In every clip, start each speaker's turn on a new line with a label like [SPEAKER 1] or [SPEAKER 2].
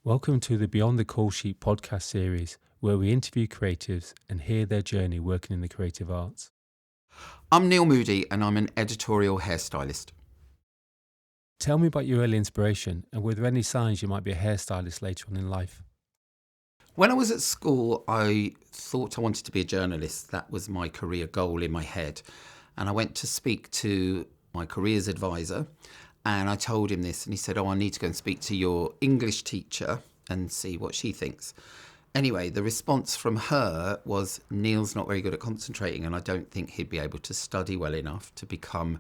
[SPEAKER 1] Welcome to the Beyond the Call Sheet podcast series, where we interview creatives and hear their journey working in the creative arts.
[SPEAKER 2] I'm Neil Moodie and I'm an editorial hairstylist.
[SPEAKER 1] Tell me about your early inspiration, and were there any signs you might be a hairstylist later on in life?
[SPEAKER 2] When I was at school, I thought I wanted to be a journalist. That was my career goal in my head. And I went to speak to my careers advisor and I told him this and he said, I need to go and speak to your English teacher and see what she thinks. Anyway, the response from her was, Neil's not very good at concentrating and I don't think he'd be able to study well enough to become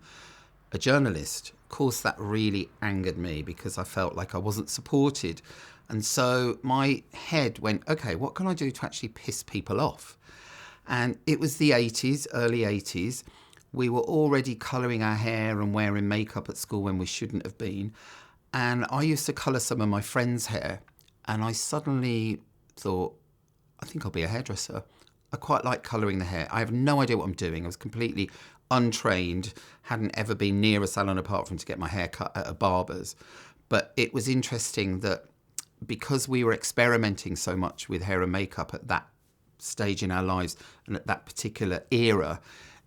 [SPEAKER 2] a journalist. Of course, that really angered me because I felt like I wasn't supported. And so my head went, okay, what can I do to actually piss people off? And it was the 80s, early 80s. We were already colouring our hair and wearing makeup at school when we shouldn't have been. And I used to colour some of my friends' hair. And I suddenly thought, I think I'll be a hairdresser. I quite like colouring the hair. I have no idea what I'm doing. I was completely untrained, hadn't ever been near a salon apart from to get my hair cut at a barber's. But it was interesting that because we were experimenting so much with hair and makeup at that stage in our lives and at that particular era,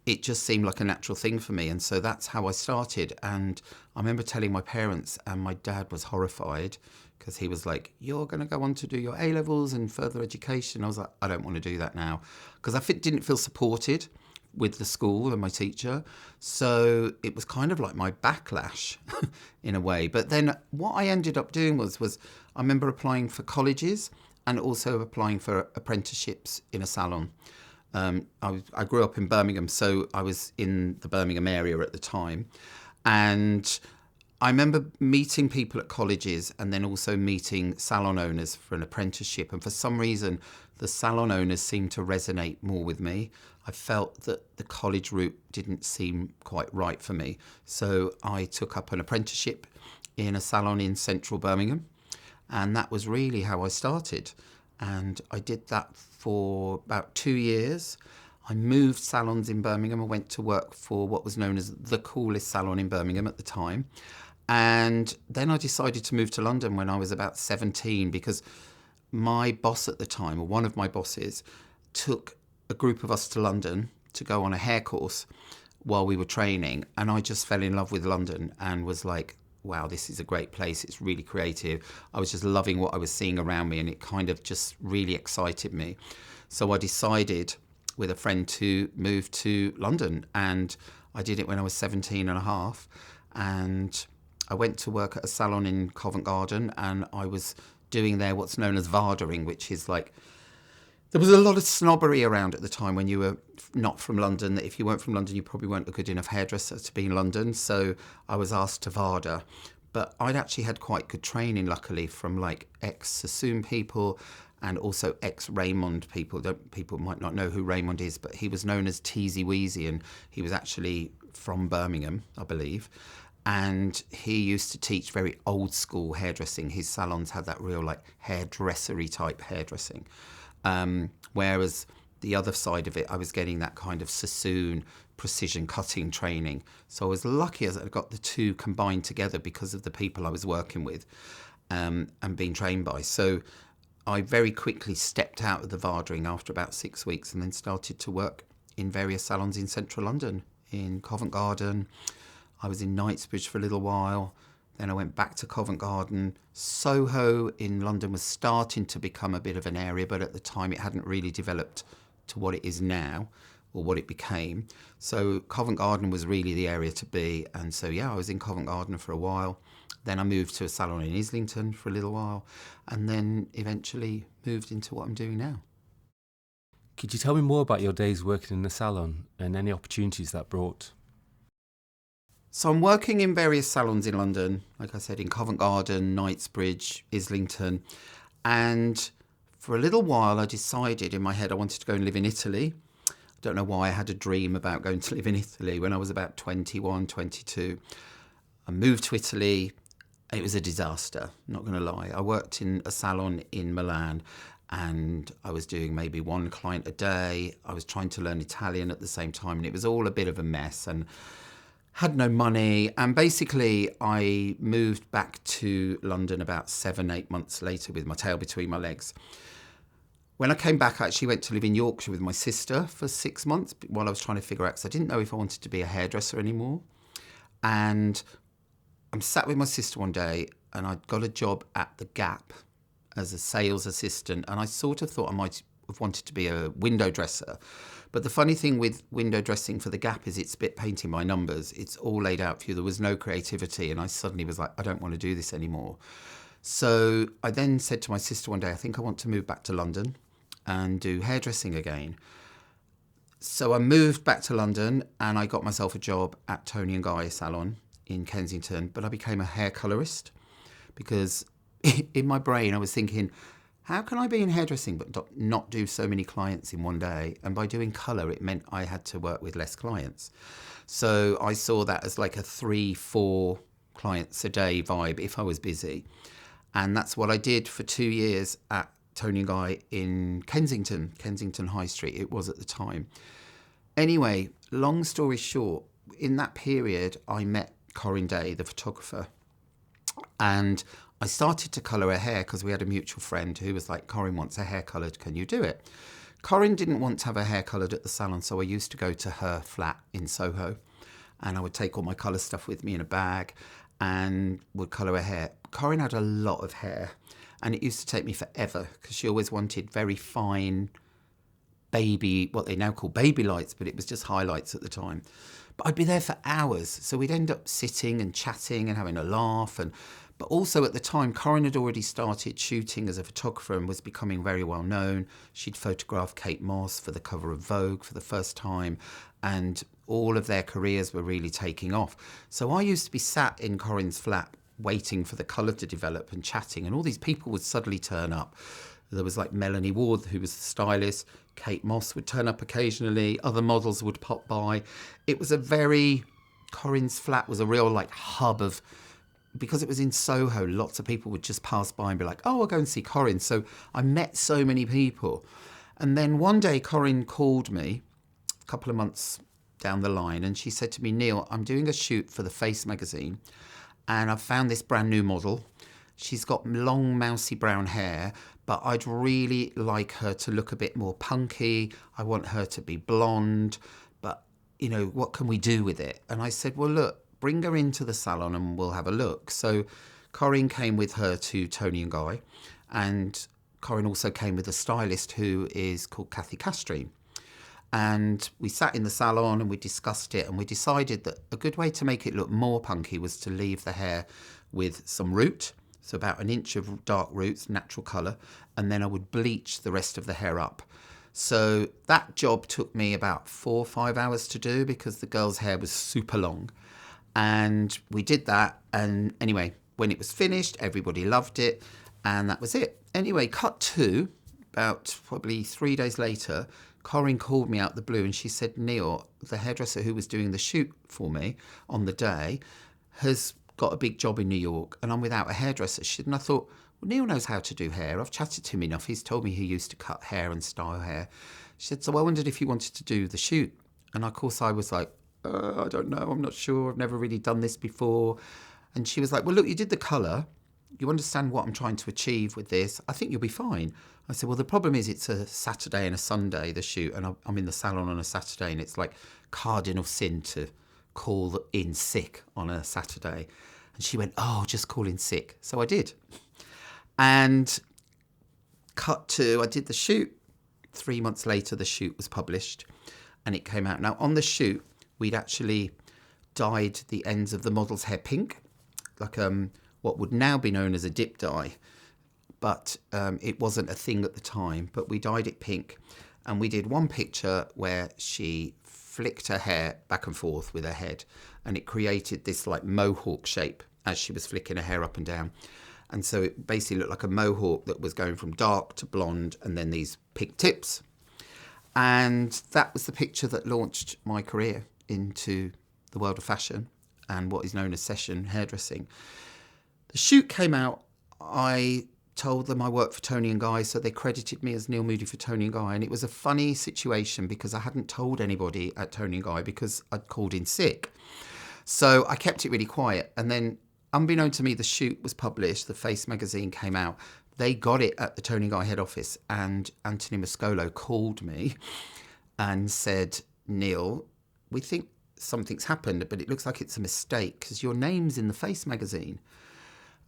[SPEAKER 2] it just seemed like a natural thing for me. And so that's how I started. And I remember telling my parents, and my dad was horrified because he was like, you're going to go on to do your A-levels and further education. I was like, I don't want to do that now, because I didn't feel supported with the school and my teacher. So it was kind of like my backlash in a way. But then what I ended up doing was I remember applying for colleges and also applying for apprenticeships in a salon. I grew up in Birmingham, so I was in the Birmingham area at the time. And I remember meeting people at colleges and then also meeting salon owners for an apprenticeship. And for some reason, the salon owners seemed to resonate more with me. I felt that the college route didn't seem quite right for me. So I took up an apprenticeship in a salon in central Birmingham. And that was really how I started. And I did that for about 2 years. I moved salons in Birmingham. I went to work for what was known as the coolest salon in Birmingham at the time. And then I decided to move to London when I was about 17 because my boss at the time, or one of my bosses, took a group of us to London to go on a hair course while we were training. And I just fell in love with London and was like, wow, this is a great place. It's really creative. I was just loving what I was seeing around me and it kind of just really excited me. So I decided with a friend to move to London, and I did it when I was 17 and a half. And I went to work at a salon in Covent Garden and I was doing there what's known as vardering, which is like, there was a lot of snobbery around at the time when you were not from London. That if you weren't from London, you probably weren't a good enough hairdresser to be in London. So I was asked to varder. But I'd actually had quite good training, luckily, from like ex-Sassoon people and also ex-Raymond people. People might not know who Raymond is, but he was known as Teasy Weezy, and he was actually from Birmingham, I believe. And he used to teach very old school hairdressing. His salons had that real like hairdressery type hairdressing. Whereas the other side of it, I was getting that kind of Sassoon precision cutting training. So I was lucky as I got the two combined together because of the people I was working with and being trained by. So I very quickly stepped out of the vardering after about 6 weeks and then started to work in various salons in central London, in Covent Garden. I was in Knightsbridge for a little while. Then I went back to Covent Garden. Soho in London was starting to become a bit of an area, but at the time it hadn't really developed to what it is now or what it became. So Covent Garden was really the area to be. And so, yeah, I was in Covent Garden for a while. Then I moved to a salon in Islington for a little while and then eventually moved into what I'm doing now.
[SPEAKER 1] Could you tell me more about your days working in the salon and any opportunities that brought?
[SPEAKER 2] So I'm working in various salons in London, like I said, in Covent Garden, Knightsbridge, Islington. And for a little while, I decided in my head I wanted to go and live in Italy. I don't know why I had a dream about going to live in Italy when I was about 21, 22. I moved to Italy. It was a disaster, not going to lie. I worked in a salon in Milan and I was doing maybe one client a day. I was trying to learn Italian at the same time and it was all a bit of a mess. And had no money, and basically I moved back to London about 7-8 months later with my tail between my legs. When I came back, I actually went to live in Yorkshire with my sister for 6 months while I was trying to figure out, because I didn't know if I wanted to be a hairdresser anymore. And I'm sat with my sister one day, and I'd got a job at the Gap as a sales assistant, and I sort of thought I might have wanted to be a window dresser. But the funny thing with window dressing for the Gap is it's spit painting by numbers. It's all laid out for you. There was no creativity, and I suddenly was like, I don't want to do this anymore. So I then said to my sister one day, I think I want to move back to London and do hairdressing again. So I moved back to London and I got myself a job at Tony and Guy salon in Kensington, but I became a hair colorist because in my brain I was thinking, how can I be in hairdressing but not do so many clients in one day? And by doing colour, it meant I had to work with less clients. So I saw that as like a 3-4 clients a day vibe if I was busy. And that's what I did for 2 years at Tony and Guy in Kensington High Street, it was at the time. Anyway, long story short, in that period, I met Corinne Day, the photographer, and I started to colour her hair because we had a mutual friend who was like, Corinne wants her hair coloured, can you do it? Corinne didn't want to have her hair coloured at the salon, so I used to go to her flat in Soho, and I would take all my colour stuff with me in a bag and would colour her hair. Corinne had a lot of hair, and it used to take me forever because she always wanted very fine baby, what they now call baby lights, but it was just highlights at the time. But I'd be there for hours. So we'd end up sitting and chatting and having a laugh. But also at the time, Corinne had already started shooting as a photographer and was becoming very well known. She'd photographed Kate Moss for the cover of Vogue for the first time, and all of their careers were really taking off. So I used to be sat in Corinne's flat waiting for the colour to develop and chatting, and all these people would suddenly turn up. There was like Melanie Ward, who was the stylist. Kate Moss would turn up occasionally. Other models would pop by. It was Corinne's flat was a real like hub of, because it was in Soho, lots of people would just pass by and be like, oh, I'll go and see Corinne. So I met so many people. And then one day Corinne called me a couple of months down the line, and she said to me, Neil, I'm doing a shoot for the Face magazine, and I've found this brand new model. She's got long, mousy brown hair, but I'd really like her to look a bit more punky. I want her to be blonde, but, what can we do with it? And I said, well, look, bring her into the salon and we'll have a look. So Corinne came with her to Tony and Guy, and Corinne also came with a stylist who is called Kathy Castree. And we sat in the salon and we discussed it, and we decided that a good way to make it look more punky was to leave the hair with some root, so about 1 inch of dark roots, natural colour, and then I would bleach the rest of the hair up. So that job took me about 4 or 5 hours to do because the girl's hair was super long. And we did that, and anyway, when it was finished, everybody loved it, and that was it. Anyway, cut to, about probably 3 days later, Corinne called me out the blue and she said, Neil, the hairdresser who was doing the shoot for me on the day has got a big job in New York and I'm without a hairdresser. And I thought, well, Neil knows how to do hair. I've chatted to him enough. He's told me he used to cut hair and style hair. She said, so I wondered if you wanted to do the shoot. And of course I was like, I don't know. I'm not sure. I've never really done this before. And she was like, well, look, you did the colour. You understand what I'm trying to achieve with this. I think you'll be fine. I said, well, the problem is it's a Saturday and a Sunday, the shoot, and I'm in the salon on a Saturday, and it's like cardinal sin to call in sick on a Saturday. And she went, oh, just call in sick. So I did. And cut to, I did the shoot. 3 months later, the shoot was published and it came out. Now, on the shoot, we'd actually dyed the ends of the model's hair pink, like what would now be known as a dip dye. But it wasn't a thing at the time, but we dyed it pink. And we did one picture where she flicked her hair back and forth with her head, and it created this like mohawk shape as she was flicking her hair up and down. And so it basically looked like a mohawk that was going from dark to blonde and then these pink tips. And that was the picture that launched my career into the world of fashion and what is known as session hairdressing. The shoot came out, I told them I worked for Tony and Guy, so they credited me as Neil Moodie for Tony and Guy. And it was a funny situation because I hadn't told anybody at Tony and Guy because I'd called in sick. So I kept it really quiet. And then, unbeknown to me, the shoot was published. The Face magazine came out. They got it at the Tony Guy head office. And Anthony Moscolo called me and said, Neil, we think something's happened, but it looks like it's a mistake because your name's in the Face magazine.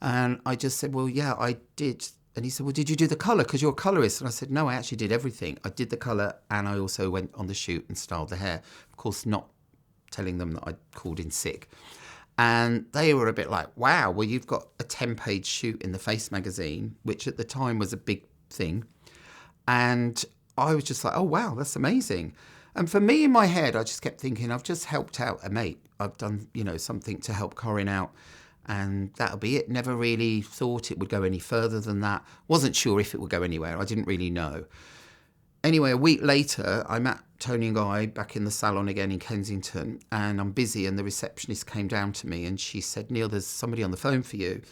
[SPEAKER 2] And I just said, well, yeah, I did. And he said, well, did you do the colour? Because you're a colourist. And I said, no, I actually did everything. I did the colour and I also went on the shoot and styled the hair. Of course, not telling them that I called in sick. And they were a bit like, wow, well, you've got a 10-page shoot in the Face magazine, which at the time was a big thing. And I was just like, oh, wow, that's amazing. And for me, in my head, I just kept thinking, I've just helped out a mate. I've done, something to help Corinne out. And that'll be it. Never really thought it would go any further than that. Wasn't sure if it would go anywhere. I didn't really know. Anyway, a week later, I'm at Tony and Guy back in the salon again in Kensington, and I'm busy, and the receptionist came down to me and she said, Neil, there's somebody on the phone for you.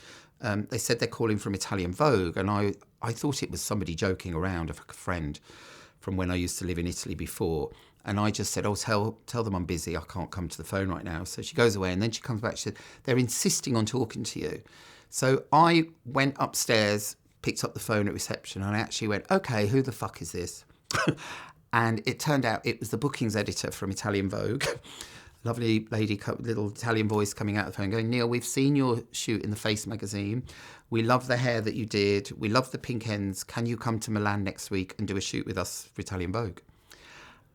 [SPEAKER 2] They said they're calling from Italian Vogue, and I thought it was somebody joking around, a friend from when I used to live in Italy before. And I just said, oh, tell them I'm busy. I can't come to the phone right now. So she goes away, and then she comes back. She said, they're insisting on talking to you. So I went upstairs, picked up the phone at reception, and I actually went, okay, who the fuck is this? And it turned out it was the bookings editor from Italian Vogue. Lovely lady, little Italian voice coming out of the phone going, Neil, we've seen your shoot in the Face magazine. We love the hair that you did. We love the pink ends. Can you come to Milan next week and do a shoot with us for Italian Vogue?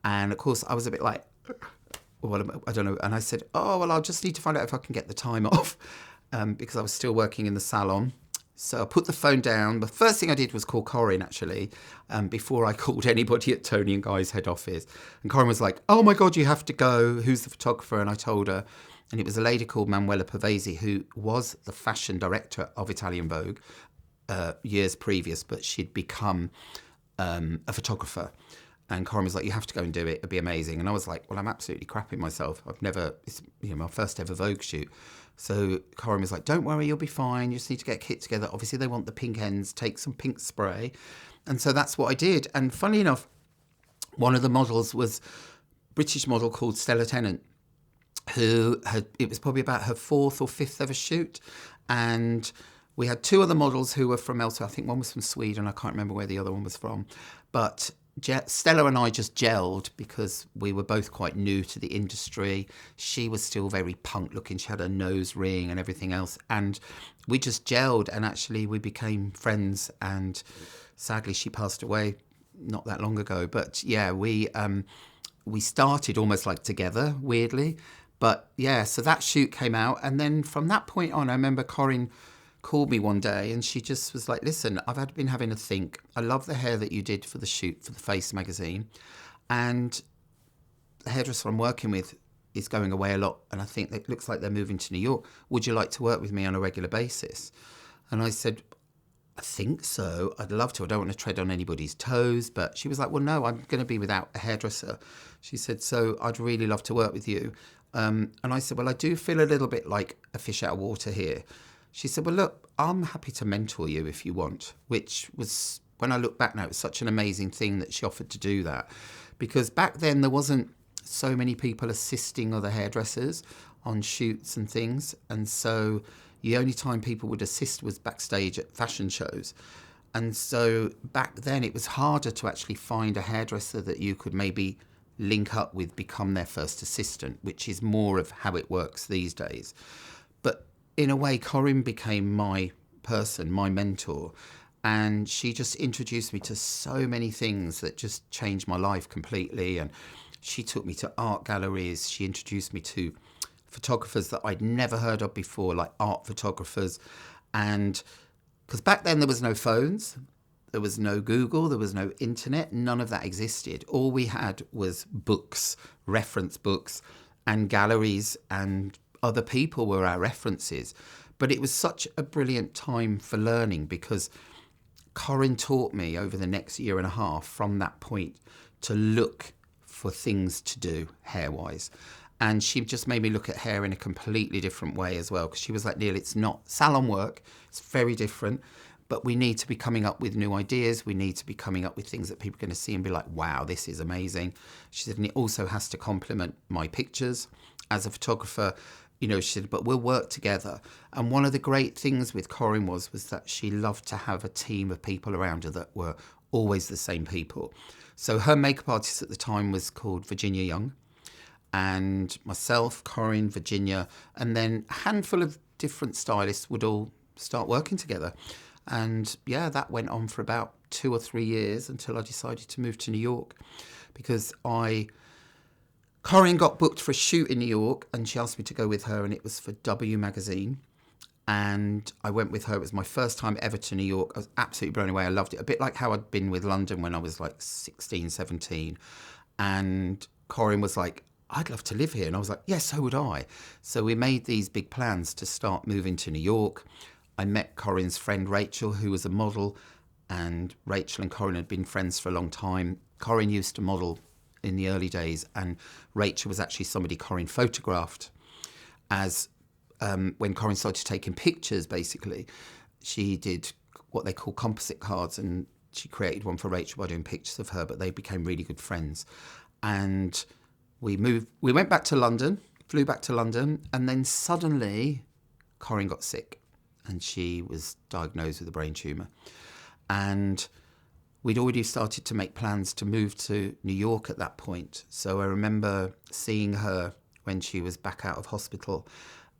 [SPEAKER 2] And of course, I was a bit like, well, I don't know. And I said, oh, well, I'll just need to find out if I can get the time off because I was still working in the salon. So I put the phone down. The first thing I did was call Corinne, actually, before I called anybody at Tony and Guy's head office. And Corinne was like, oh, my God, you have to go. Who's the photographer? And I told her. And it was a lady called Manuela Pavesi, who was the fashion director of Italian Vogue years previous, but she'd become a photographer. And Corinne was like, you have to go and do it. It'd be amazing. And I was like, well, I'm absolutely crapping myself. It's my first ever Vogue shoot. So Corinne was like, don't worry, you'll be fine. You just need to get a kit together. Obviously, they want the pink ends. Take some pink spray. And so that's what I did. And funnily enough, one of the models was a British model called Stella Tennant, it was probably about her 4th or 5th ever shoot. And we had 2 other models who were from elsewhere. I think one was from Sweden. I can't remember where the other one was from. But Stella and I just gelled because we were both quite new to the industry. She was still very punk looking. She had a nose ring and everything else. And we just gelled, and actually we became friends. And sadly, she passed away not that long ago. But yeah, we started almost like together, weirdly. But yeah, so that shoot came out. And then from that point on, I remember Corinne called me one day and she just was like, listen, I've been having a think. I love the hair that you did for the shoot for the Face magazine, and the hairdresser I'm working with is going away a lot, and I think it looks like they're moving to New York. Would you like to work with me on a regular basis? And I said, I think so. I'd love to. I don't want to tread on anybody's toes. But she was like, well, no, I'm going to be without a hairdresser. She said, so I'd really love to work with you. And I said, well, I do feel a little bit like a fish out of water here. She said, well, look, I'm happy to mentor you if you want, which was, when I look back now, it's such an amazing thing that she offered to do that. Because back then there wasn't so many people assisting other hairdressers on shoots and things. And so the only time people would assist was backstage at fashion shows. And so back then it was harder to actually find a hairdresser that you could maybe link up with, become their first assistant, which is more of how it works these days. But in a way, Corinne became my person, my mentor, and she just introduced me to so many things that just changed my life completely. And she took me to art galleries. She introduced me to photographers that I'd never heard of before, like art photographers. And because back then there was no phones, there was no Google, there was no internet, none of that existed. All we had was books, reference books, and galleries, and other people were our references. But it was such a brilliant time for learning, because Corinne taught me over the next year and a half from that point to look for things to do hair-wise. And she just made me look at hair in a completely different way as well, because she was like, Neil, it's not salon work, it's very different, but we need to be coming up with new ideas. We need to be coming up with things that people are going to see and be like, wow, this is amazing. She said, and it also has to complement my pictures. As a photographer, She said, but we'll work together. And one of the great things with Corinne was that she loved to have a team of people around her that were always the same people. So her makeup artist at the time was called Virginia Young, and myself, Corinne, Virginia, and then a handful of different stylists would all start working together. And yeah, that went on for about 2 or 3 years until I decided to move to New York, because Corinne got booked for a shoot in New York and she asked me to go with her, and it was for W magazine. And I went with her. It was my first time ever to New York. I was absolutely blown away. I loved it. A bit like how I'd been with London when I was like 16, 17. And Corinne was like, I'd love to live here. And I was like, yes, so would I. So we made these big plans to start moving to New York. I met Corinne's friend Rachel, who was a model. And Rachel and Corinne had been friends for a long time. Corinne used to model in the early days. And Rachel was actually somebody Corinne photographed as... when Corinne started taking pictures, basically, she did what they call composite cards, and she created one for Rachel by doing pictures of her, but they became really good friends. And we went back to London, flew back to London, and then suddenly Corinne got sick and she was diagnosed with a brain tumour. And we'd already started to make plans to move to New York at that point. So I remember seeing her when she was back out of hospital.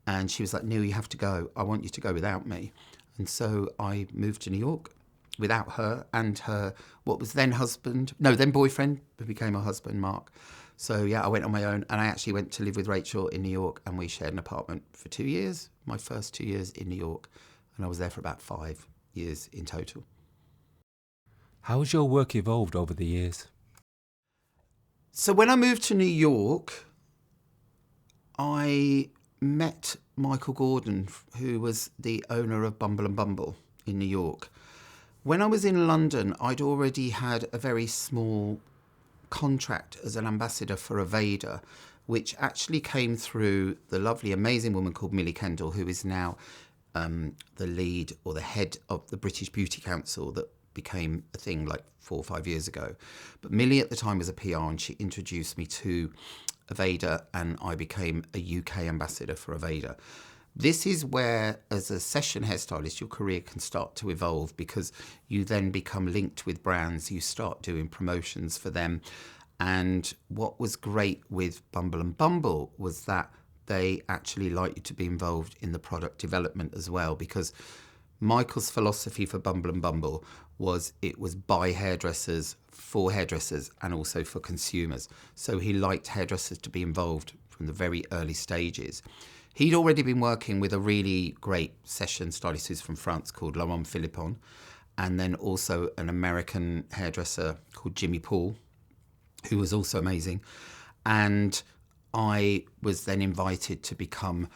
[SPEAKER 2] And she was like, Neil, you have to go. I want you to go without me. And so I moved to New York without her and her, what was then boyfriend, who became her husband, Mark. So yeah, I went on my own, and I actually went to live with Rachel in New York, and we shared an apartment for 2 years, my first 2 years in New York. And I was there for about 5 years in total.
[SPEAKER 1] How has your work evolved over the years?
[SPEAKER 2] So when I moved to New York, I met Michael Gordon, who was the owner of Bumble and Bumble in New York. When I was in London, I'd already had a very small contract as an ambassador for Aveda, which actually came through the lovely, amazing woman called Millie Kendall, who is now the lead or the head of the British Beauty Council that became a thing like 4 or 5 years ago. But Millie at the time was a PR, and she introduced me to Aveda, and I became a UK ambassador for Aveda. This is where, as a session hairstylist, your career can start to evolve, because you then become linked with brands. You start doing promotions for them. And what was great with Bumble and Bumble was that they actually like you to be involved in the product development as well, because Michael's philosophy for Bumble and Bumble was it was by hairdressers, for hairdressers, and also for consumers. So he liked hairdressers to be involved from the very early stages. He'd already been working with a really great session stylist who's from France called Laurent Philippon, and then also an American hairdresser called Jimmy Paul, who was also amazing. And I was then invited to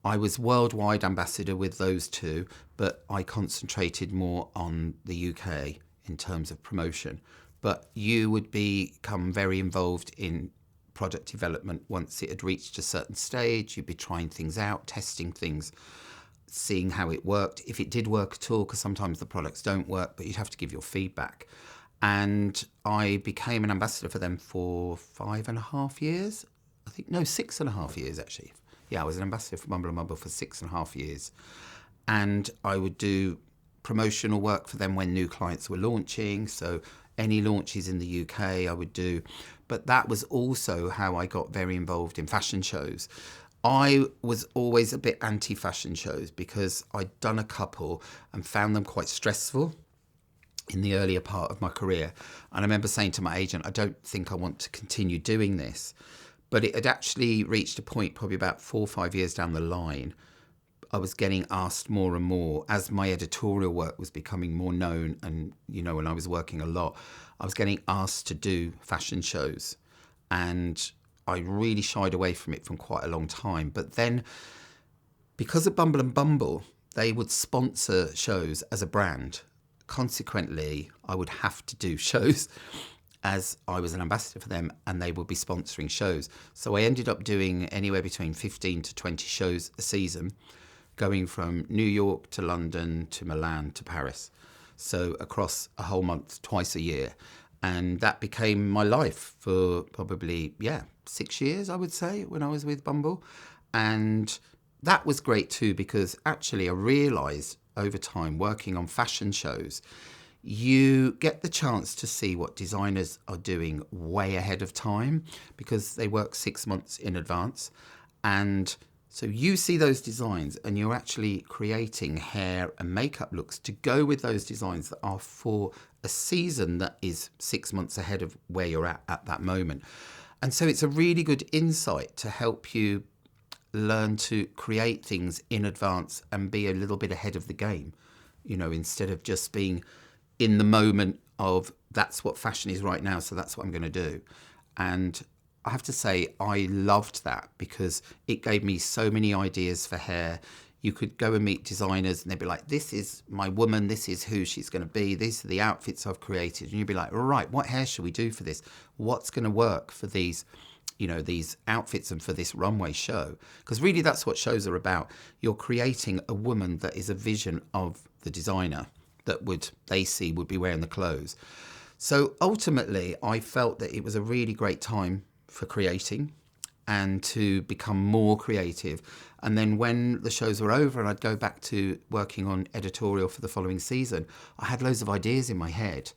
[SPEAKER 2] I was worldwide ambassador with those two, but I concentrated more on the UK in terms of promotion. But you would become very involved in product development once it had reached a certain stage. You'd be trying things out, testing things, seeing how it worked, if it did work at all, because sometimes the products don't work, but you'd have to give your feedback. And I became an ambassador for them for 5.5 years. 6.5 years, actually. Yeah, I was an ambassador for Bumble and Bumble for 6.5 years. And I would do promotional work for them when new clients were launching. So any launches in the UK I would do. But that was also how I got very involved in fashion shows. I was always a bit anti-fashion shows because I'd done a couple and found them quite stressful in the earlier part of my career. And I remember saying to my agent, I don't think I want to continue doing this. But it had actually reached a point probably about 4 or 5 years down the line. I was getting asked more and more as my editorial work was becoming more known. And, when I was working a lot, I was getting asked to do fashion shows. And I really shied away from it for quite a long time. But then, because of Bumble and Bumble, they would sponsor shows as a brand. Consequently, I would have to do shows as I was an ambassador for them, and they would be sponsoring shows. So I ended up doing anywhere between 15 to 20 shows a season, going from New York to London to Milan to Paris. So across a whole month, twice a year. And that became my life for probably, 6 years, I would say, when I was with Bumble. And that was great too, because actually I realised over time, working on fashion shows, you get the chance to see what designers are doing way ahead of time, because they work 6 months in advance. And so you see those designs and you're actually creating hair and makeup looks to go with those designs that are for a season that is 6 months ahead of where you're at that moment. And so it's a really good insight to help you learn to create things in advance and be a little bit ahead of the game, instead of just being in the moment of that's what fashion is right now, so that's what I'm going to do. And I have to say, I loved that because it gave me so many ideas for hair. You could go and meet designers and they'd be like, this is my woman, this is who she's going to be, these are the outfits I've created. And you'd be like, all right, what hair should we do for this? What's going to work for these outfits and for this runway show? Because really that's what shows are about. You're creating a woman that is a vision of the designer that they see would be wearing the clothes. So ultimately, I felt that it was a really great time for creating and to become more creative. And then when the shows were over and I'd go back to working on editorial for the following season, I had loads of ideas in my head.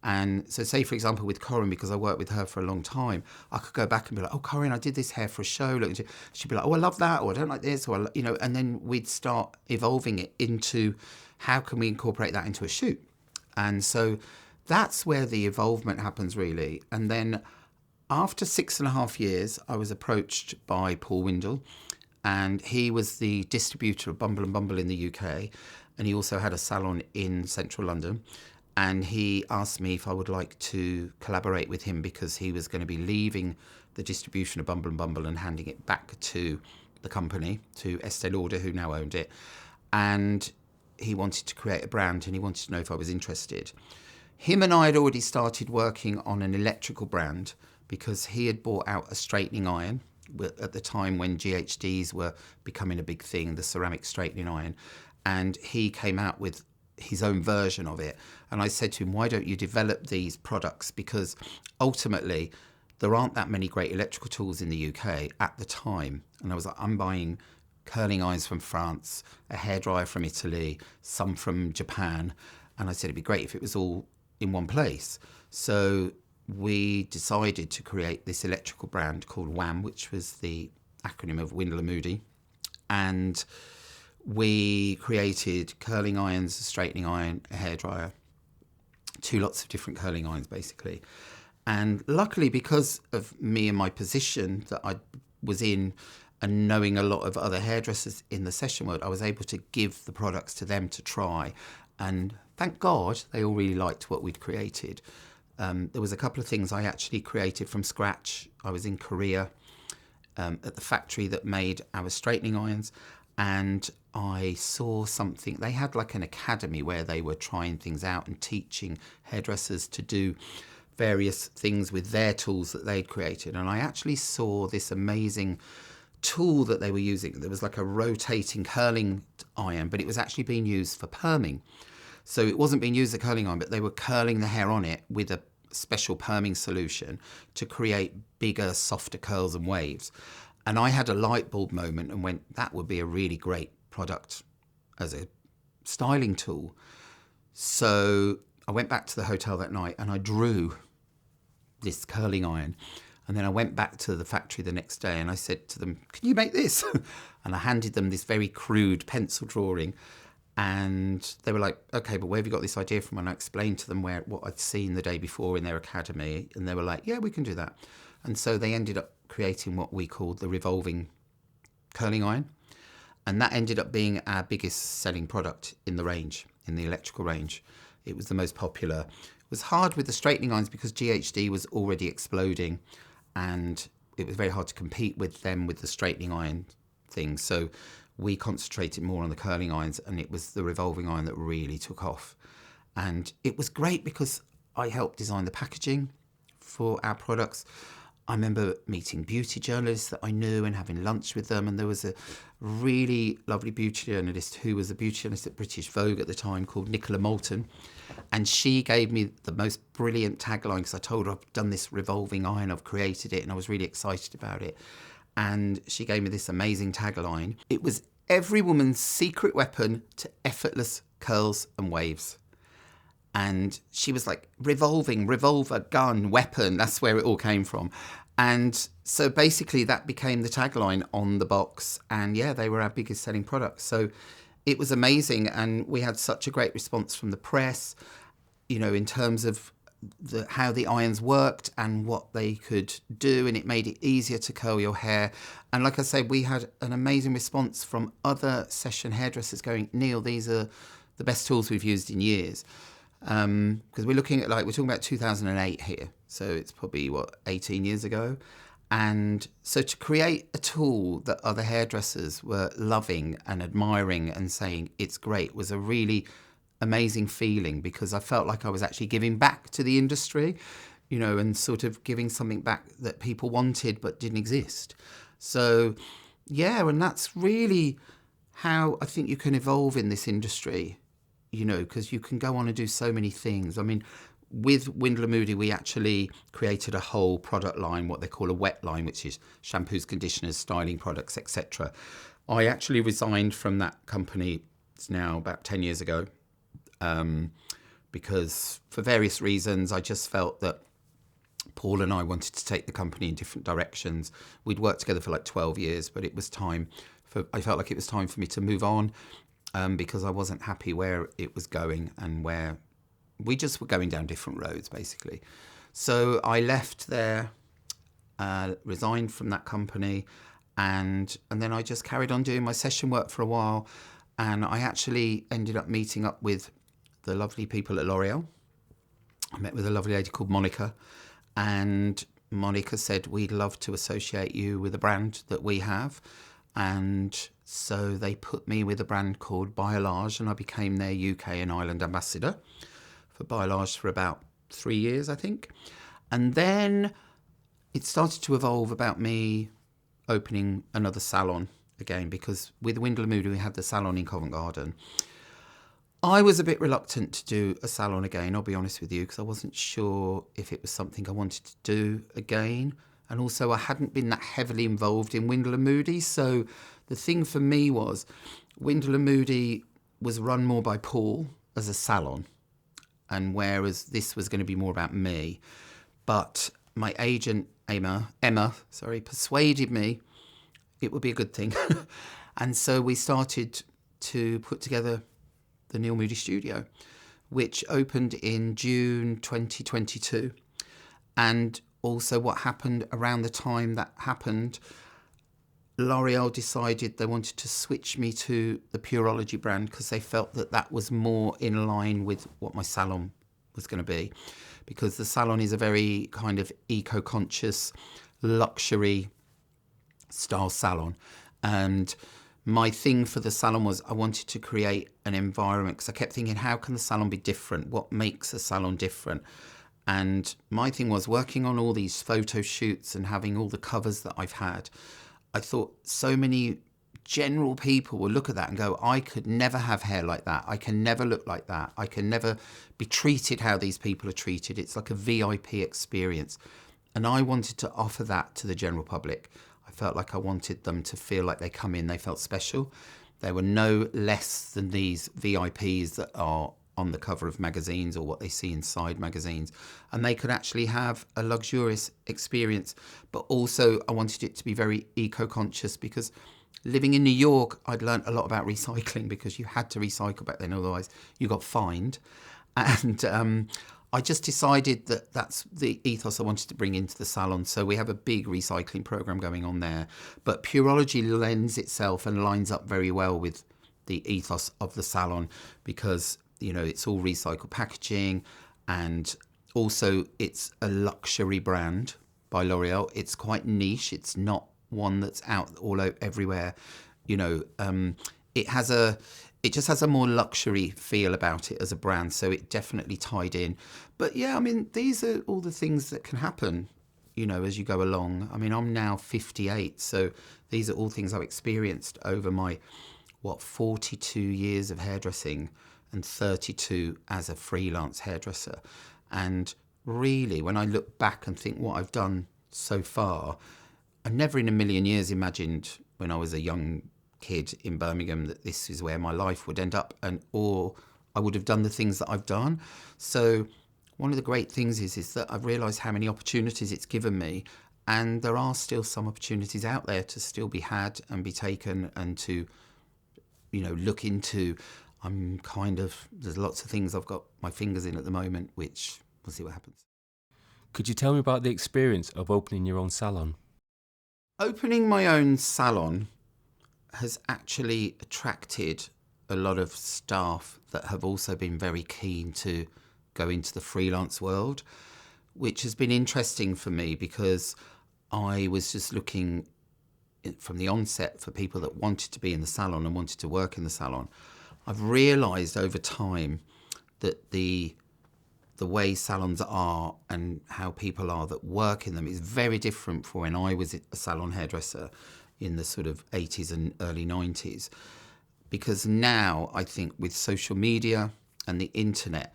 [SPEAKER 2] And so say, for example, with Corinne, because I worked with her for a long time, I could go back and be like, oh, Corinne, I did this hair for a show. Look, she'd be like, oh, I love that, or I don't like this, or, and then we'd start evolving it into how can we incorporate that into a shoot? And so that's where the evolvement happens, really. And then after 6.5 years, I was approached by Paul Windle, and he was the distributor of Bumble and Bumble in the UK. And he also had a salon in central London. And he asked me if I would like to collaborate with him because he was going to be leaving the distribution of Bumble and Bumble and handing it back to the company, to Estee Lauder, who now owned it. And he wanted to create a brand and he wanted to know if I was interested. Him and I had already started working on an electrical brand because he had bought out a straightening iron at the time when GHDs were becoming a big thing, the ceramic straightening iron. And he came out with his own version of it. And I said to him, why don't you develop these products? Because ultimately, there aren't that many great electrical tools in the UK at the time. And I was like, I'm buying curling irons from France, a hairdryer from Italy, some from Japan. And I said, it'd be great if it was all in one place. So we decided to create this electrical brand called WHAM, which was the acronym of Windle and Moodie. And we created curling irons, a straightening iron, a hairdryer, 2 lots of different curling irons, basically. And luckily, because of me and my position that I was in and knowing a lot of other hairdressers in the session world, I was able to give the products to them to try. And thank God they all really liked what we'd created. There was a couple of things I actually created from scratch. I was in Korea at the factory that made our straightening irons. And I saw something, they had like an academy where they were trying things out and teaching hairdressers to do various things with their tools that they'd created. And I actually saw this amazing tool that they were using. There was like a rotating curling iron, but it was actually being used for perming. So it wasn't being used as a curling iron, but they were curling the hair on it with a special perming solution to create bigger, softer curls and waves. And I had a light bulb moment and went, that would be a really great product as a styling tool. So I went back to the hotel that night and I drew this curling iron. And then I went back to the factory the next day and I said to them, can you make this? And I handed them this very crude pencil drawing. And they were like, okay, but where have you got this idea from? And I explained to them what I'd seen the day before in their academy. And they were like, yeah, we can do that. And so they ended up creating what we called the revolving curling iron. And that ended up being our biggest selling product in the range, in the electrical range. It was the most popular. It was hard with the straightening irons because GHD was already exploding and it was very hard to compete with them with the straightening iron thing. So we concentrated more on the curling irons and it was the revolving iron that really took off. And it was great because I helped design the packaging for our products. I remember meeting beauty journalists that I knew and having lunch with them. And there was a really lovely beauty journalist who was a beauty journalist at British Vogue at the time called Nicola Moulton. And she gave me the most brilliant tagline because I told her I've done this revolving iron, I've created it, and I was really excited about it. and she gave me this amazing tagline. It was every woman's secret weapon to effortless curls and waves. And she was like, revolver, gun, weapon. That's where it all came from. And so basically that became the tagline on the box. And yeah, they were our biggest selling product. So it was amazing. And we had such a great response from the press, in terms of how the irons worked and what they could do. And it made it easier to curl your hair. And like I say, we had an amazing response from other session hairdressers going, Neil, these are the best tools we've used in years. Because we're talking about 2008 here. So it's probably 18 years ago. And so to create a tool that other hairdressers were loving and admiring and saying it's great was a really amazing feeling, because I felt like I was actually giving back to the industry, and sort of giving something back that people wanted but didn't exist. So yeah, and that's really how I think you can evolve in this industry. Because you can go on and do so many things. I mean, with Windler Moodie, we actually created a whole product line, what they call a wet line, which is shampoos, conditioners, styling products, etc. I actually resigned from that company, it's now about 10 years ago, because for various reasons, I just felt that Paul and I wanted to take the company in different directions. We'd worked together for like 12 years, but I felt like it was time for me to move on. Because I wasn't happy where it was going and where we just were going down different roads, basically. So I left there, resigned from that company, and then I just carried on doing my session work for a while. And I actually ended up meeting up with the lovely people at L'Oreal. I met with a lovely lady called Monica, and Monica said, we'd love to associate you with a brand that we have. And so they put me with a brand called Biolage, and I became their UK and Ireland ambassador for Biolage for about 3 years, I think. And then it started to evolve about me opening another salon again, because with Windler Moodie, we had the salon in Covent Garden. I was a bit reluctant to do a salon again, I'll be honest with you, because I wasn't sure if it was something I wanted to do again. And also I hadn't been that heavily involved in Windler Moodie. So the thing for me was Windler Moodie was run more by Paul as a salon, and whereas this was going to be more about me. But my agent, Emma, persuaded me it would be a good thing. And so we started to put together the Neil Moodie Studio, which opened in June 2022. And also what happened around the time that happened, L'Oreal decided they wanted to switch me to the Pureology brand, because they felt that that was more in line with what my salon was going to be, because the salon is a very kind of eco-conscious, luxury style salon. And my thing for the salon was I wanted to create an environment, because I kept thinking, how can the salon be different? What makes a salon different? And my thing was working on all these photo shoots and having all the covers that I've had. I thought so many general people will look at that and go, I could never have hair like that. I can never look like that. I can never be treated how these people are treated. It's like a VIP experience. And I wanted to offer that to the general public. I felt like I wanted them to feel like they come in, they felt special. They were no less than these VIPs that are on the cover of magazines or what they see inside magazines, and they could actually have a luxurious experience. But also I wanted it to be very eco-conscious, because living in New York, I'd learned a lot about recycling, because you had to recycle back then, otherwise you got fined. And I just decided that that's the ethos I wanted to bring into the salon. So we have a big recycling program going on there, but Pureology lends itself and lines up very well with the ethos of the salon, because it's all recycled packaging, and also it's a luxury brand by L'Oreal. It's quite niche. It's not one that's out everywhere. It just has a more luxury feel about it as a brand. So it definitely tied in. But yeah, I mean, these are all the things that can happen, as you go along. I mean, I'm now 58. So these are all things I've experienced over my, 42 years of hairdressing and 32 as a freelance hairdresser. And really, when I look back and think what I've done so far, I never in a million years imagined when I was a young kid in Birmingham that this is where my life would end up, or I would have done the things that I've done. So one of the great things is that I've realised how many opportunities it's given me, and there are still some opportunities out there to still be had and be taken and to, look into. There's lots of things I've got my fingers in at the moment, which we'll see what happens.
[SPEAKER 1] Could you tell me about the experience of opening your own salon?
[SPEAKER 2] Opening my own salon has actually attracted a lot of staff that have also been very keen to go into the freelance world, which has been interesting for me because I was just looking from the onset for people that wanted to be in the salon and wanted to work in the salon. I've realised over time that the way salons are and how people are that work in them is very different from when I was a salon hairdresser in the sort of 80s and early 90s. Because now I think with social media and the internet,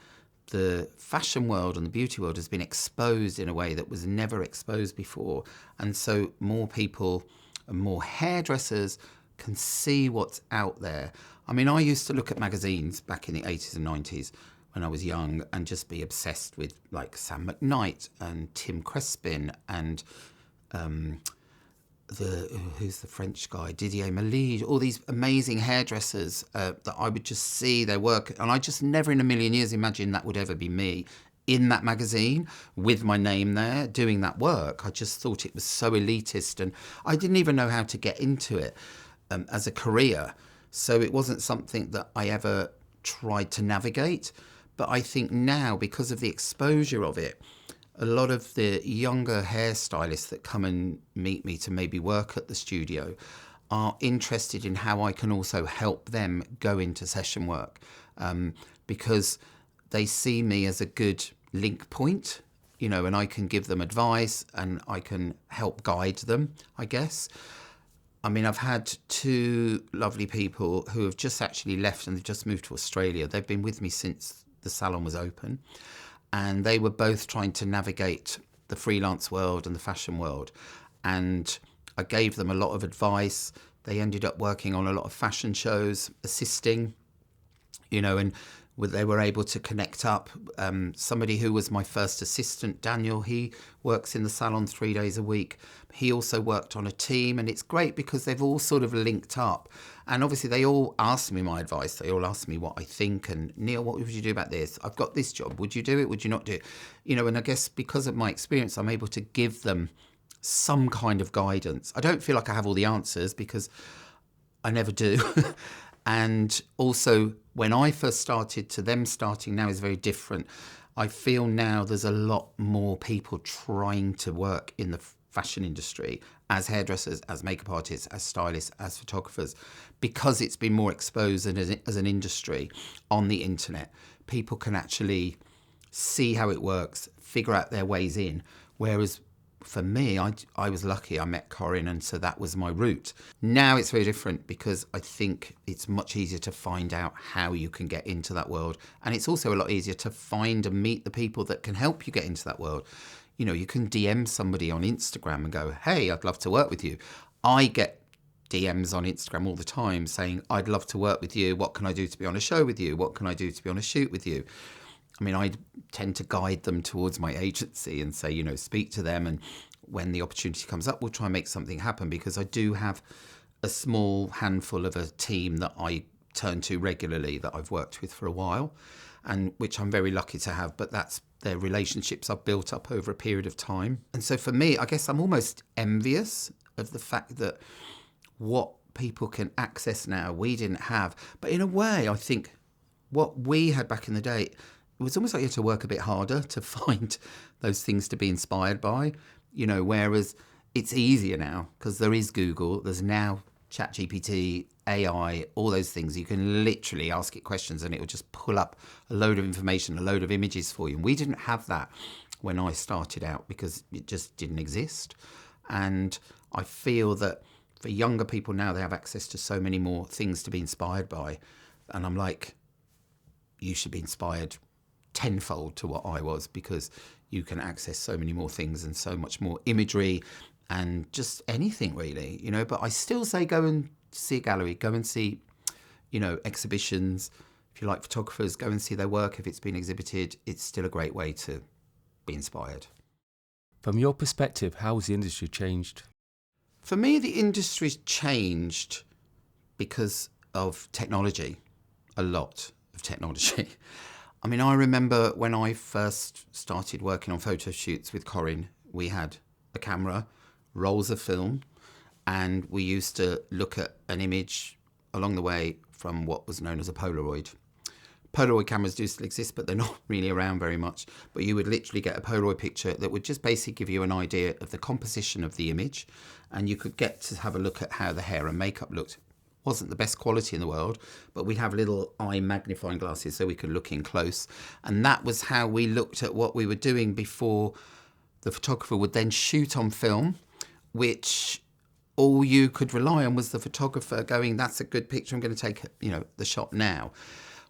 [SPEAKER 2] the fashion world and the beauty world has been exposed in a way that was never exposed before. And so more people and more hairdressers can see what's out there. I mean, I used to look at magazines back in the 80s and 90s when I was young and just be obsessed with like Sam McKnight and Tim Crespin and who's the French guy, Didier Malide, all these amazing hairdressers that I would just see their work. And I just never in a million years imagined that would ever be me in that magazine with my name there doing that work. I just thought it was so elitist and I didn't even know how to get into it as a career. So it wasn't something that I ever tried to navigate. But I think now, because of the exposure of it, a lot of the younger hairstylists that come and meet me to maybe work at the studio are interested in how I can also help them go into session work because they see me as a good link point, and I can give them advice and I can help guide them, I guess. I mean, I've had two lovely people who have just actually left and they've just moved to Australia. They've been with me since the salon was open. And they were both trying to navigate the freelance world and the fashion world. And I gave them a lot of advice. They ended up working on a lot of fashion shows, assisting, and they were able to connect up. Somebody who was my first assistant, Daniel, he works in the salon 3 days a week. He also worked on a team, and it's great because they've all sort of linked up. And obviously they all ask me my advice. They all ask me what I think. And Neil, what would you do about this? I've got this job. Would you do it? Would you not do it? And I guess because of my experience, I'm able to give them some kind of guidance. I don't feel like I have all the answers because I never do. And also, when I first started to them starting now is very different. I feel now there's a lot more people trying to work in the fashion industry as hairdressers, as makeup artists, as stylists, as photographers, because it's been more exposed as an industry on the internet. People can actually see how it works, figure out their ways in, whereas for me, I was lucky. I met Corinne, and so that was my route. Now it's very different because I think it's much easier to find out how you can get into that world. And it's also a lot easier to find and meet the people that can help you get into that world. You can DM somebody on Instagram and go, hey, I'd love to work with you. I get DMs on Instagram all the time saying, I'd love to work with you. What can I do to be on a show with you? What can I do to be on a shoot with you? I mean, I tend to guide them towards my agency and say, speak to them. And when the opportunity comes up, we'll try and make something happen because I do have a small handful of a team that I turn to regularly that I've worked with for a while and which I'm very lucky to have. But that's their relationships I've built up over a period of time. And so for me, I guess I'm almost envious of the fact that what people can access now, we didn't have. But in a way, I think what we had back in the day, it was almost like you had to work a bit harder to find those things to be inspired by, whereas it's easier now because there is Google, there's now ChatGPT, AI, all those things. You can literally ask it questions and it will just pull up a load of information, a load of images for you. And we didn't have that when I started out because it just didn't exist. And I feel that for younger people now, they have access to so many more things to be inspired by. And I'm like, you should be inspired tenfold to what I was because you can access so many more things and so much more imagery and just anything really, but I still say go and see a gallery, go and see, exhibitions. If you like photographers, go and see their work. If it's been exhibited, it's still a great way to be inspired.
[SPEAKER 1] From your perspective, how has the industry changed?
[SPEAKER 2] For me, the industry's changed because of technology, a lot of technology. I mean, I remember when I first started working on photo shoots with Corinne, we had a camera, rolls of film, and we used to look at an image along the way from what was known as a Polaroid. Polaroid cameras do still exist, but they're not really around very much. But you would literally get a Polaroid picture that would just basically give you an idea of the composition of the image, and you could get to have a look at how the hair and makeup looked. Wasn't the best quality in the world, but we'd have little eye magnifying glasses so we could look in close. And that was how we looked at what we were doing before the photographer would then shoot on film, which all you could rely on was the photographer going, that's a good picture, I'm going to take, the shot now.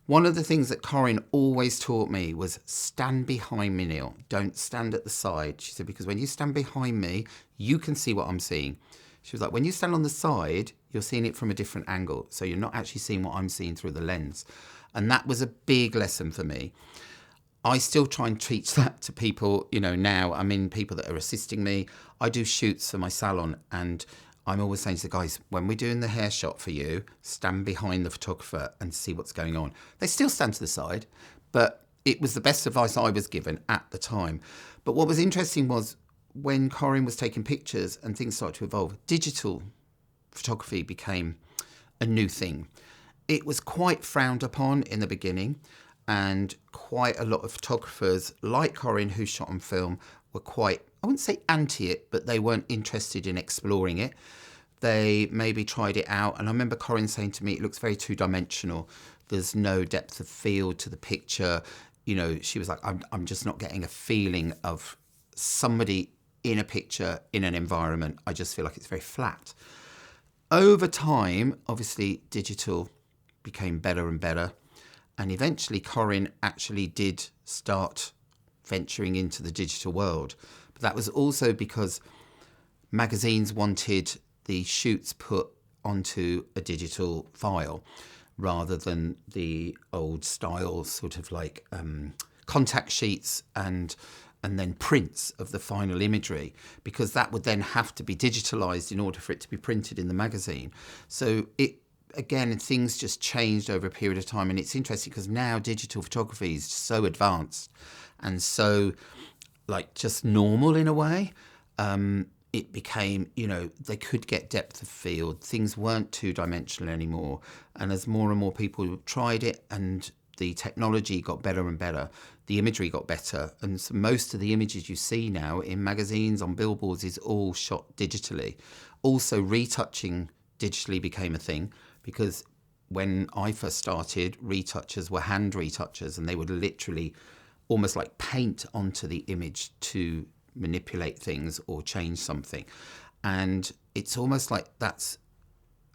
[SPEAKER 2] One of the things that Corinne always taught me was stand behind me, Neil. Don't stand at the side. She said, because when you stand behind me, you can see what I'm seeing. She was like, when you stand on the side, you're seeing it from a different angle. So you're not actually seeing what I'm seeing through the lens. And that was a big lesson for me. I still try and teach that to people, now. I mean, people that are assisting me. I do shoots for my salon, and I'm always saying to the guys, when we're doing the hair shot for you, stand behind the photographer and see what's going on. They still stand to the side, but it was the best advice I was given at the time. But what was interesting was when Corinne was taking pictures and things started to evolve, digital photography became a new thing. It was quite frowned upon in the beginning, and quite a lot of photographers like Corinne, who shot on film, were quite, I wouldn't say anti it, but they weren't interested in exploring it. They maybe tried it out, and I remember Corinne saying to me, it looks very two-dimensional. There's no depth of field to the picture. She was like, I'm just not getting a feeling of somebody in a picture, in an environment. I just feel like it's very flat. Over time, obviously, digital became better and better. And eventually, Corinne actually did start venturing into the digital world. But that was also because magazines wanted the shoots put onto a digital file rather than the old style sort of like contact sheets and then prints of the final imagery, because that would then have to be digitalized in order for it to be printed in the magazine. So again, things just changed over a period of time. And it's interesting because now digital photography is so advanced and so just normal in a way. It became, they could get depth of field. Things weren't two-dimensional anymore. And as more and more people tried it and the technology got better and better, the imagery got better. And so most of the images you see now in magazines, on billboards, is all shot digitally. Also, retouching digitally became a thing, because when I first started, retouchers were hand retouchers, and they would literally almost like paint onto the image to manipulate things or change something. And it's almost like that's,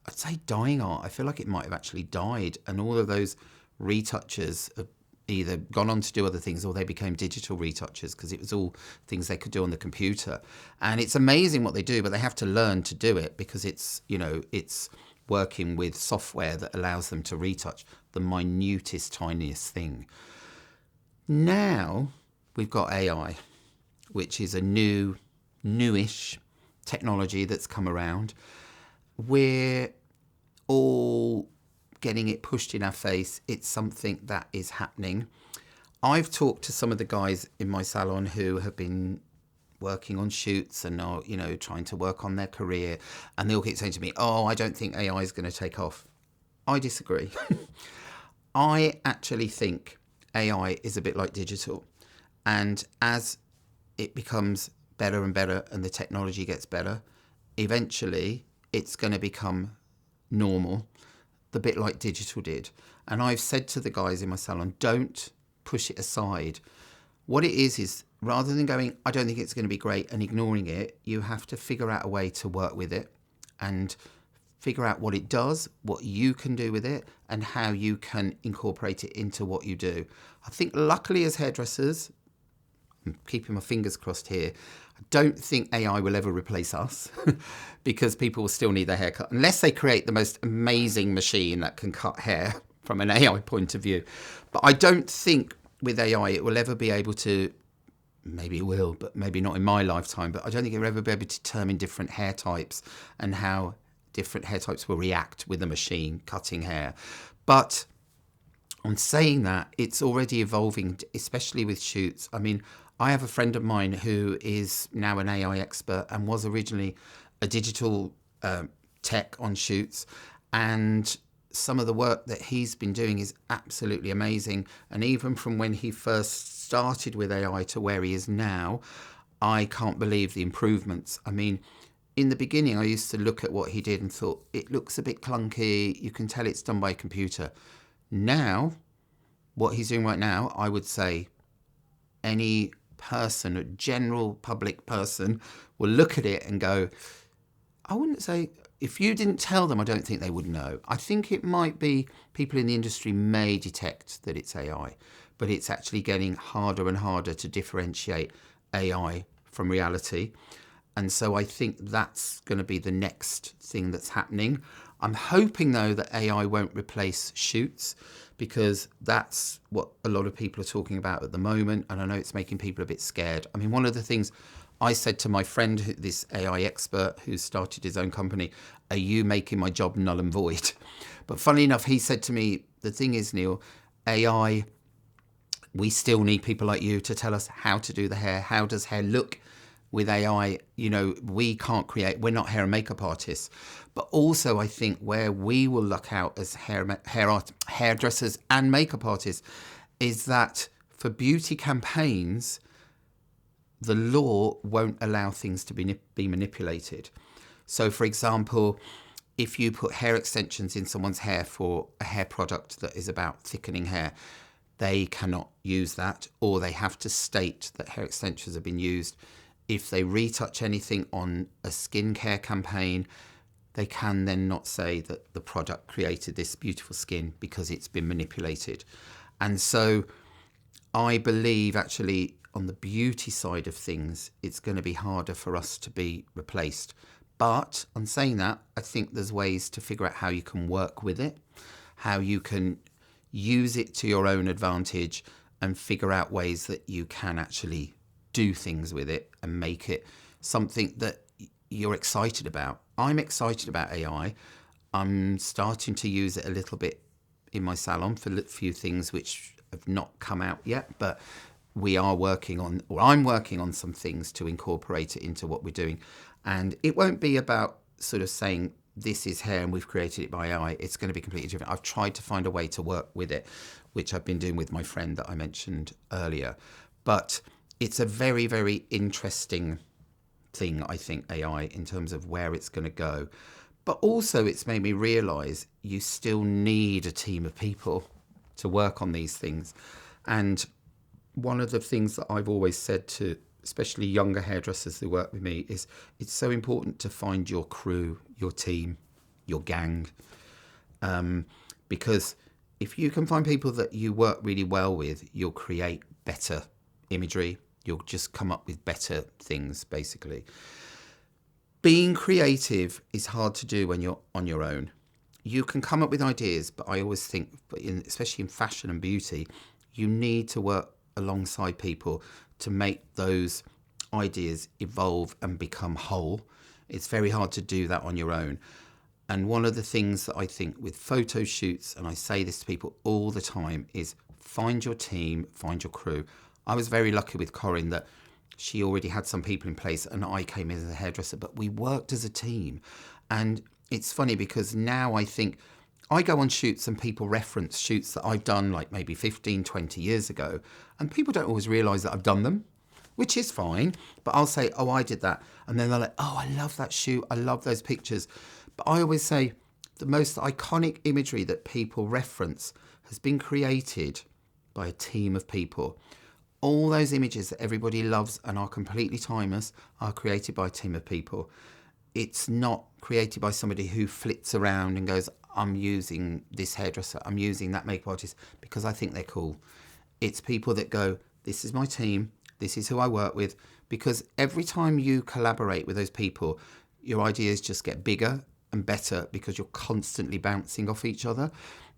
[SPEAKER 2] I'd say, dying art. I feel like it might have actually died, and all of those retouchers have either gone on to do other things or they became digital retouchers, because it was all things they could do on the computer. And it's amazing what they do, but they have to learn to do it, because it's working with software that allows them to retouch the minutest, tiniest thing. Now we've got AI, which is a newish technology that's come around. We're all getting it pushed in our face. It's something that is happening. I've talked to some of the guys in my salon who have been working on shoots and are, trying to work on their career, and they all keep saying to me, I don't think AI is going to take off. I disagree. I actually think AI is a bit like digital, and as it becomes better and better and the technology gets better, eventually it's going to become normal, the bit like digital did. And I've said to the guys in my salon, don't push it aside. What it is rather than going, I don't think it's going to be great, and ignoring it, you have to figure out a way to work with it and figure out what it does, what you can do with it, and how you can incorporate it into what you do. I think luckily as hairdressers, I'm keeping my fingers crossed here, I don't think AI will ever replace us because people will still need their hair cut unless they create the most amazing machine that can cut hair from an AI point of view. But I don't think with AI it will ever be able to, maybe it will, but maybe not in my lifetime, but I don't think it will ever be able to determine different hair types and how different hair types will react with a machine cutting hair. But on saying that, it's already evolving, especially with shoots. I mean, I have a friend of mine who is now an AI expert and was originally a digital tech on shoots. And some of the work that he's been doing is absolutely amazing. And even from when he first started with AI to where he is now, I can't believe the improvements. I mean, in the beginning, I used to look at what he did and thought, it looks a bit clunky. You can tell it's done by a computer. Now, what he's doing right now, I would say any person, a general public person, will look at it and go, I wouldn't say, if you didn't tell them, I don't think they would know. I think it might be people in the industry may detect that it's AI, but it's actually getting harder and harder to differentiate AI from reality. And so I think that's going to be the next thing that's happening. I'm hoping, though, that AI won't replace shoots, because that's what a lot of people are talking about at the moment. And I know it's making people a bit scared. I mean, one of the things I said to my friend, this AI expert who started his own company, are you making my job null and void? But funnily enough, he said to me, the thing is, Neil, AI, we still need people like you to tell us how to do the hair. How does hair look with AI? You know, we can't create, we're not hair and makeup artists. But also, I think where we will luck out as hairdressers and makeup artists is that for beauty campaigns, the law won't allow things to be manipulated. So, for example, if you put hair extensions in someone's hair for a hair product that is about thickening hair, they cannot use that, or they have to state that hair extensions have been used. If they retouch anything on a skincare campaign, they can then not say that the product created this beautiful skin because it's been manipulated. And so I believe actually on the beauty side of things, it's going to be harder for us to be replaced. But on saying that, I think there's ways to figure out how you can work with it, how you can use it to your own advantage and figure out ways that you can actually do things with it and make it something that you're excited about. I'm excited about AI. I'm starting to use it a little bit in my salon for a few things which have not come out yet, but we are working on, or I'm working on some things to incorporate it into what we're doing. And it won't be about sort of saying this is hair and we've created it by AI. It's going to be completely different. I've tried to find a way to work with it, which I've been doing with my friend that I mentioned earlier. But it's a very, very interesting thing, I think, AI, in terms of where it's going to go. But also it's made me realise you still need a team of people to work on these things. And one of the things that I've always said to especially younger hairdressers who work with me is it's so important to find your crew, your team, your gang. Because if you can find people that you work really well with, you'll create better imagery. You'll just come up with better things, basically. Being creative is hard to do when you're on your own. You can come up with ideas, but I always think, especially in fashion and beauty, you need to work alongside people to make those ideas evolve and become whole. It's very hard to do that on your own. And one of the things that I think with photo shoots, and I say this to people all the time, is find your team, find your crew. I was very lucky with Corinne that she already had some people in place and I came in as a hairdresser, but we worked as a team. And it's funny because now I think I go on shoots and people reference shoots that I've done like maybe 15, 20 years ago, and people don't always realise that I've done them, which is fine. But I'll say, oh, I did that. And then they're like, oh, I love that shoot. I love those pictures. But I always say the most iconic imagery that people reference has been created by a team of people. All those images that everybody loves and are completely timeless are created by a team of people. It's not created by somebody who flits around and goes, I'm using this hairdresser, I'm using that makeup artist because I think they're cool. It's people that go, this is my team, This is who I work with. Because every time you collaborate with those people, your ideas just get bigger and better because you're constantly bouncing off each other.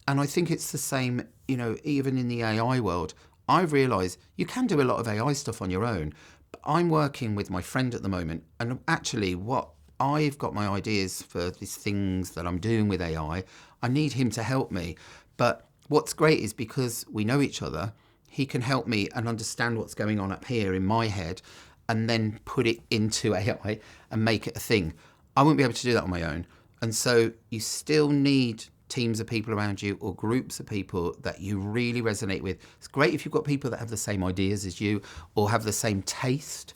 [SPEAKER 2] And I think it's the same, even in the AI world. I've realised you can do a lot of AI stuff on your own. But I'm working with my friend at the moment. And actually, what I've got my ideas for these things that I'm doing with AI. I need him to help me. But what's great is because we know each other, he can help me and understand what's going on up here in my head and then put it into AI and make it a thing. I won't be able to do that on my own. And so you still need teams of people around you or groups of people that you really resonate with. It's great if you've got people that have the same ideas as you or have the same taste.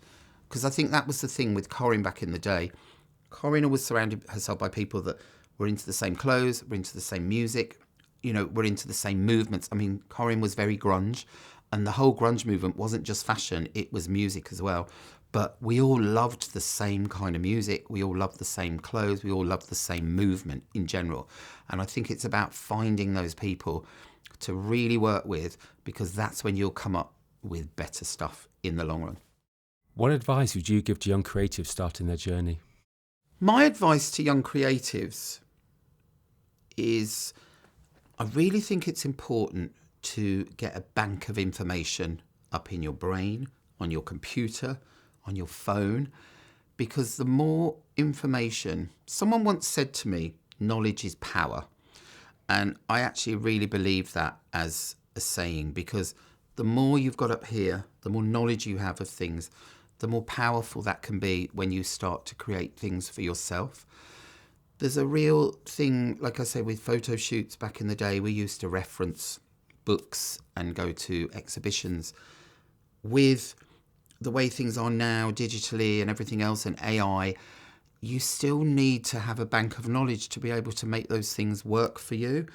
[SPEAKER 2] Because I think that was the thing with Corinne back in the day. Corinne always surrounded herself by people that were into the same clothes, were into the same music, were into the same movements. I mean, Corinne was very grunge, and the whole grunge movement wasn't just fashion, it was music as well. But we all loved the same kind of music, we all loved the same clothes, we all loved the same movement in general. And I think it's about finding those people to really work with, because that's when you'll come up with better stuff in the long run.
[SPEAKER 1] What advice would you give to young creatives starting their journey?
[SPEAKER 2] My advice to young creatives is I really think it's important to get a bank of information up in your brain, on your computer, on your phone, because the more information, someone once said to me, knowledge is power. And I actually really believe that as a saying, because the more you've got up here, the more knowledge you have of things, the more powerful that can be when you start to create things for yourself. There's a real thing, like I say, with photo shoots back in the day, we used to reference books and go to exhibitions. With the way things are now digitally and everything else and AI, you still need to have a bank of knowledge to be able to make those things work for you.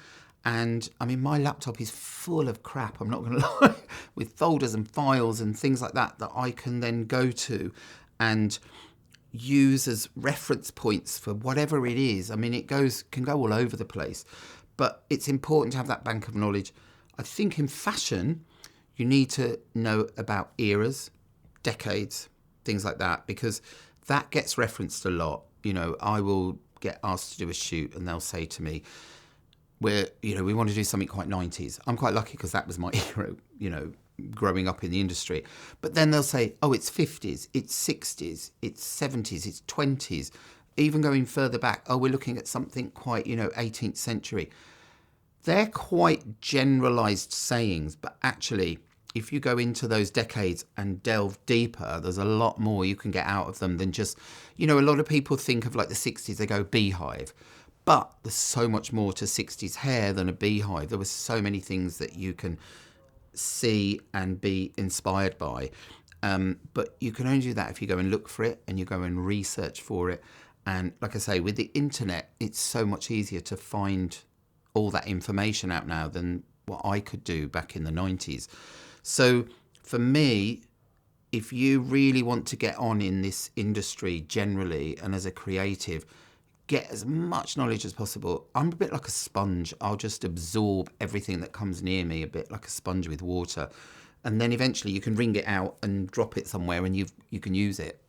[SPEAKER 2] And I mean, my laptop is full of crap, I'm not going to lie, with folders and files and things like that I can then go to and use as reference points for whatever it is. I mean, can go all over the place, but it's important to have that bank of knowledge. I think in fashion, you need to know about eras, decades, things like that, because that gets referenced a lot. I will get asked to do a shoot and they'll say to me, we want to do something quite 90s. I'm quite lucky because that was my era, growing up in the industry. But then they'll say, oh, it's 50s, it's 60s, it's 70s, it's 20s. Even going further back, oh, we're looking at something quite, 18th century. They're quite generalised sayings, but actually, if you go into those decades and delve deeper, there's a lot more you can get out of them than just, a lot of people think of like the 60s, they go beehive. But there's so much more to 60s hair than a beehive. There were so many things that you can see and be inspired by. But you can only do that if you go and look for it and you go and research for it. And like I say, with the internet, it's so much easier to find all that information out now than what I could do back in the 90s. So for me, if you really want to get on in this industry generally and as a creative, get as much knowledge as possible. I'm a bit like a sponge. I'll just absorb everything that comes near me, a bit like a sponge with water. And then eventually you can wring it out and drop it somewhere and you can use it.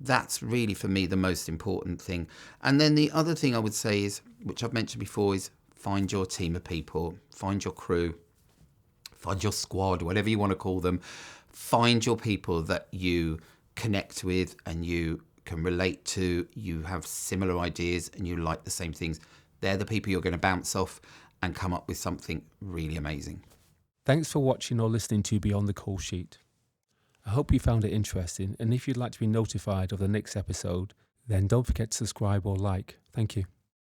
[SPEAKER 2] That's really for me the most important thing. And then the other thing I would say is, which I've mentioned before, is find your team of people, find your crew, find your squad, whatever you want to call them. Find your people that you connect with and you can relate to, you have similar ideas and you like the same things. They're the people you're going to bounce off and come up with something really amazing.
[SPEAKER 1] Thanks for watching or listening to Beyond the Call Sheet. I hope you found it interesting, and if you'd like to be notified of the next episode, then don't forget to subscribe or like. Thank you.